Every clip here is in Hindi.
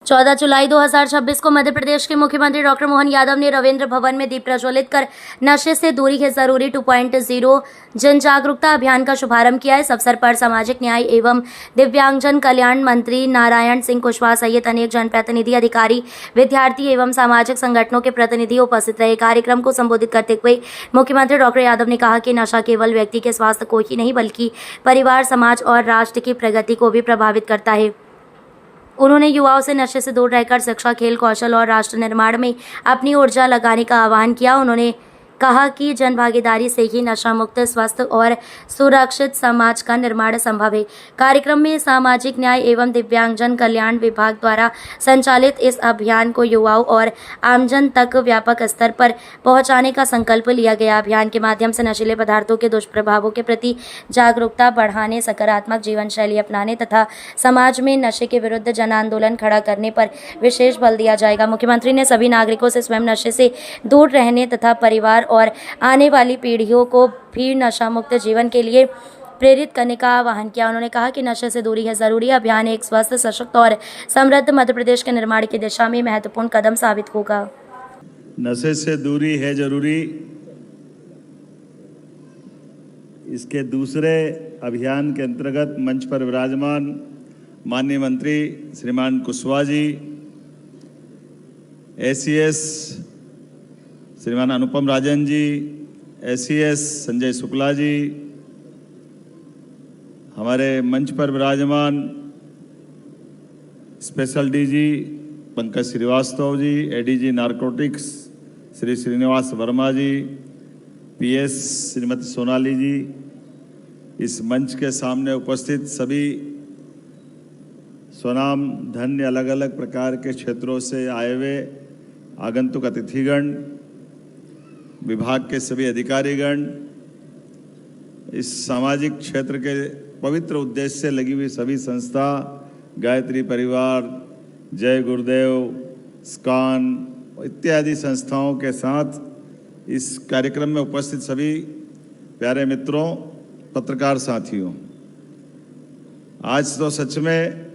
14 जुलाई 2026 को मध्य प्रदेश के मुख्यमंत्री डॉक्टर मोहन यादव ने रविंद्र भवन में दीप प्रज्वलित कर नशे से दूरी है जरूरी 2.0 जन जागरूकता अभियान का शुभारंभ किया। इस अवसर पर सामाजिक न्याय एवं दिव्यांगजन कल्याण मंत्री नारायण सिंह कुशवाहा सहित अनेक जनप्रतिनिधि, अधिकारी, विद्यार्थी एवं सामाजिक संगठनों के प्रतिनिधि उपस्थित रहे। कार्यक्रम को संबोधित करते हुए मुख्यमंत्री डॉक्टर यादव ने कहा कि नशा केवल व्यक्ति के स्वास्थ्य को ही नहीं बल्कि परिवार, समाज और राष्ट्र की प्रगति को भी प्रभावित करता है। उन्होंने युवाओं से नशे से दूर रहकर शिक्षा, खेल, कौशल और राष्ट्र निर्माण में अपनी ऊर्जा लगाने का आह्वान किया। उन्होंने कहा कि जन भागीदारी से ही नशा मुक्त, स्वस्थ और सुरक्षित समाज का निर्माण संभव है। कार्यक्रम में सामाजिक न्याय एवं दिव्यांगजन कल्याण विभाग द्वारा संचालित इस अभियान को युवाओं और आमजन तक व्यापक स्तर पर पहुंचाने का संकल्प लिया गया। अभियान के माध्यम से नशीले पदार्थों के दुष्प्रभावों के प्रति जागरूकता बढ़ाने, सकारात्मक जीवन शैली अपनाने तथा समाज में नशे के विरुद्ध जन आंदोलन खड़ा करने पर विशेष बल दिया जाएगा। मुख्यमंत्री ने सभी नागरिकों से स्वयं नशे से दूर रहने तथा परिवार और आने वाली पीढ़ियों को भी नशा मुक्त जीवन के लिए प्रेरित करने का आह्वान किया। उन्होंने कहा कि नशे से दूरी है जरूरी अभियान एक स्वस्थ, सशक्त और समृद्ध मध्य प्रदेश के निर्माण की दिशा में महत्वपूर्ण कदम साबित होगा। नशे से दूरी है जरूरी, इसके दूसरे अभियान के अंतर्गत मंच पर विराजमान माननीय मंत्री श्रीमान कुशवाहा जी, एसीएस श्रीमान अनुपम राजन जी, एसीएस संजय शुक्ला जी, हमारे मंच पर विराजमान special DG Pankaj Srivastava ji, ADG narcotics Shri Srinivas Verma जी, पीएस श्रीमती सोनाली जी, इस मंच के सामने उपस्थित सभी स्वनाम धन्य अलग अलग प्रकार के क्षेत्रों से आए हुए आगंतुक अतिथिगण, विभाग के सभी अधिकारीगण, इस सामाजिक क्षेत्र के पवित्र उद्देश्य से लगी हुई सभी संस्था, गायत्री परिवार, जय गुरुदेव, स्कान इत्यादि संस्थाओं के साथ इस कार्यक्रम में उपस्थित सभी प्यारे मित्रों, पत्रकार साथियों, आज तो सच में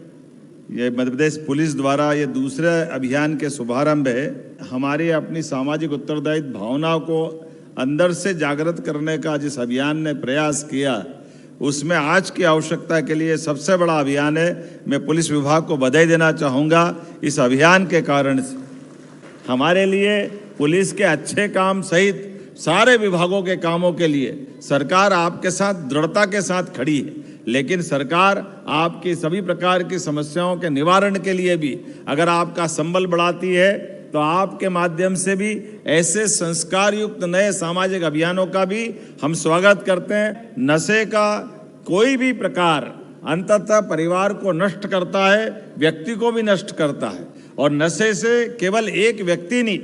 ये मध्य प्रदेश पुलिस द्वारा ये दूसरे अभियान के शुभारंभ है। हमारी अपनी सामाजिक उत्तरदायित्व भावना को अंदर से जागृत करने का जिस अभियान ने प्रयास किया, उसमें आज की आवश्यकता के लिए सबसे बड़ा अभियान है। मैं पुलिस विभाग को बधाई देना चाहूँगा। इस अभियान के कारण से हमारे लिए पुलिस के अच्छे काम सहित सारे विभागों के कामों के लिए सरकार आपके साथ दृढ़ता के साथ खड़ी है, लेकिन सरकार आपकी सभी प्रकार की समस्याओं के निवारण के लिए भी अगर आपका संबल बढ़ाती है तो आपके माध्यम से भी ऐसे संस्कार युक्त नए सामाजिक अभियानों का भी हम स्वागत करते हैं। नशे का कोई भी प्रकार अंततः परिवार को नष्ट करता है, व्यक्ति को भी नष्ट करता है, और नशे से केवल एक व्यक्ति नहीं,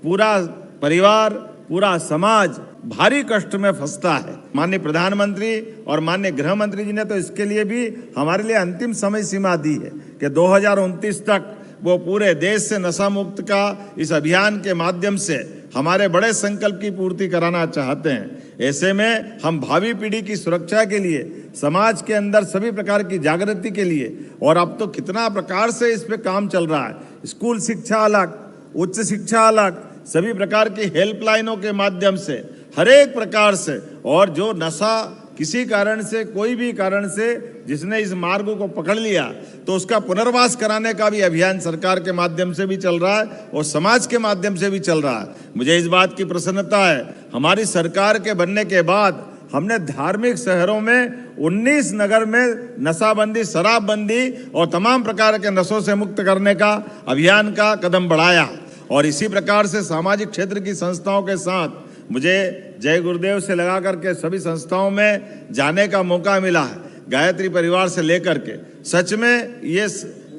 पूरा परिवार, पूरा समाज भारी कष्ट में फंसता है। माननीय प्रधानमंत्री और माननीय गृह मंत्री जी ने तो इसके लिए भी हमारे लिए अंतिम समय सीमा दी है कि 2029 तक वो पूरे देश से नशा मुक्त का इस अभियान के माध्यम से हमारे बड़े संकल्प की पूर्ति कराना चाहते हैं। ऐसे में हम भावी पीढ़ी की सुरक्षा के लिए, समाज के अंदर सभी प्रकार की जागृति के लिए, और अब तो कितना प्रकार से इस पे काम चल रहा है, स्कूल शिक्षा अलग, उच्च शिक्षा अलग, सभी प्रकार की हेल्पलाइनों के माध्यम से हर एक प्रकार से, और जो नशा किसी कारण से, कोई भी कारण से जिसने इस मार्ग को पकड़ लिया तो उसका पुनर्वास कराने का भी अभियान सरकार के माध्यम से भी चल रहा है और समाज के माध्यम से भी चल रहा है। मुझे इस बात की प्रसन्नता है, हमारी सरकार के बनने के बाद हमने धार्मिक शहरों में 19 नगर में नशाबंदी, शराबबंदी और तमाम प्रकार के नशों से मुक्त करने का अभियान का कदम बढ़ाया। और इसी प्रकार से सामाजिक क्षेत्र की संस्थाओं के साथ मुझे जय गुरुदेव से लगा करके सभी संस्थाओं में जाने का मौका मिला है, गायत्री परिवार से लेकर के। सच में ये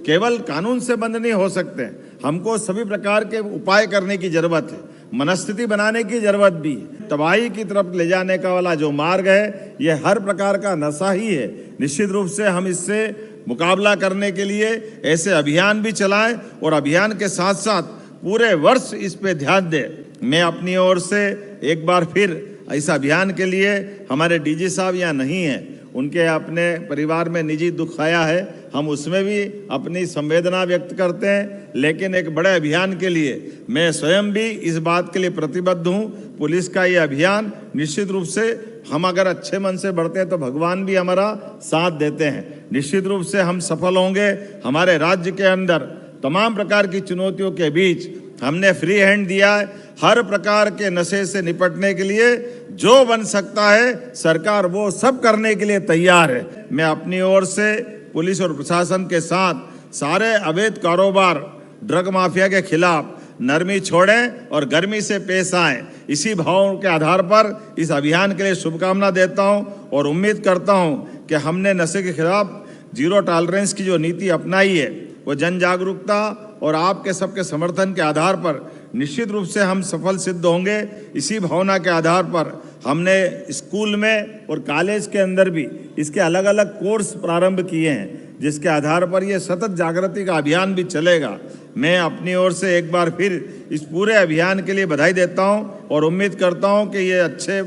केवल कानून से बंद नहीं हो सकते, हमको सभी प्रकार के उपाय करने की जरूरत है, मनस्थिति बनाने की जरूरत भी है। तबाही की तरफ ले जाने का वाला जो मार्ग है, ये हर प्रकार का नशा ही है। निश्चित रूप से हम इससे मुकाबला करने के लिए ऐसे अभियान भी चलाएं और अभियान के साथ साथ पूरे वर्ष इस पे ध्यान दें। मैं अपनी ओर से एक बार फिर इस अभियान के लिए, हमारे डीजी साहब यहाँ नहीं हैं, उनके अपने परिवार में निजी दुख आया है, हम उसमें भी अपनी संवेदना व्यक्त करते हैं, लेकिन एक बड़े अभियान के लिए मैं स्वयं भी इस बात के लिए प्रतिबद्ध हूं। पुलिस का ये अभियान निश्चित रूप से हम अगर अच्छे मन से बढ़ते हैं तो भगवान भी हमारा साथ देते हैं। निश्चित रूप से हम सफल होंगे। हमारे राज्य के अंदर तमाम प्रकार की चुनौतियों के बीच हमने फ्री हैंड दिया है। हर प्रकार के नशे से निपटने के लिए जो बन सकता है सरकार वो सब करने के लिए तैयार है। मैं अपनी ओर से पुलिस और प्रशासन के साथ सारे अवैध कारोबार, ड्रग माफिया के खिलाफ नरमी छोड़ें और गर्मी से पेश आएं। इसी भाव के आधार पर इस अभियान के लिए शुभकामना देता हूं और उम्मीद करता हूं कि हमने नशे के खिलाफ जीरो टॉलरेंस की जो नीति अपनाई है वो जन जागरूकता और आपके सबके समर्थन के आधार पर निश्चित रूप से हम सफल सिद्ध होंगे। इसी भावना के आधार पर हमने स्कूल में और कॉलेज के अंदर भी इसके अलग अलग कोर्स प्रारंभ किए हैं, जिसके आधार पर ये सतत जागृति का अभियान भी चलेगा। मैं अपनी ओर से एक बार फिर इस पूरे अभियान के लिए बधाई देता हूं और उम्मीद करता हूं कि ये अच्छे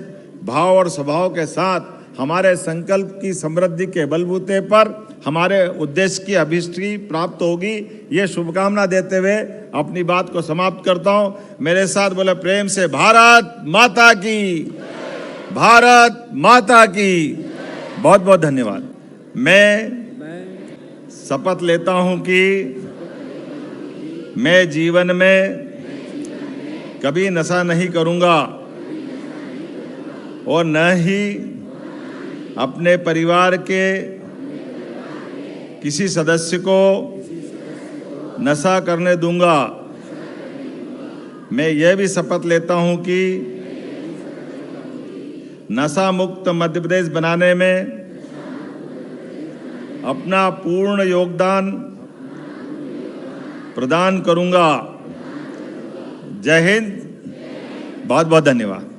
भाव और स्वभाव के साथ हमारे संकल्प की समृद्धि के बलबूते पर हमारे उद्देश्य की अभिष्टि प्राप्त होगी। ये शुभकामना देते हुए अपनी बात को समाप्त करता हूं। मेरे साथ बोले प्रेम से भारत माता की, भारत माता की। बहुत बहुत धन्यवाद। मैं शपथ लेता हूं कि मैं जीवन में कभी नशा नहीं करूंगा और न ही अपने परिवार के किसी सदस्य को नशा करने दूंगा। मैं यह भी शपथ लेता हूं कि नशा मुक्त मध्य प्रदेश बनाने में अपना पूर्ण योगदान प्रदान करूंगा। जय हिंद। बहुत बहुत धन्यवाद।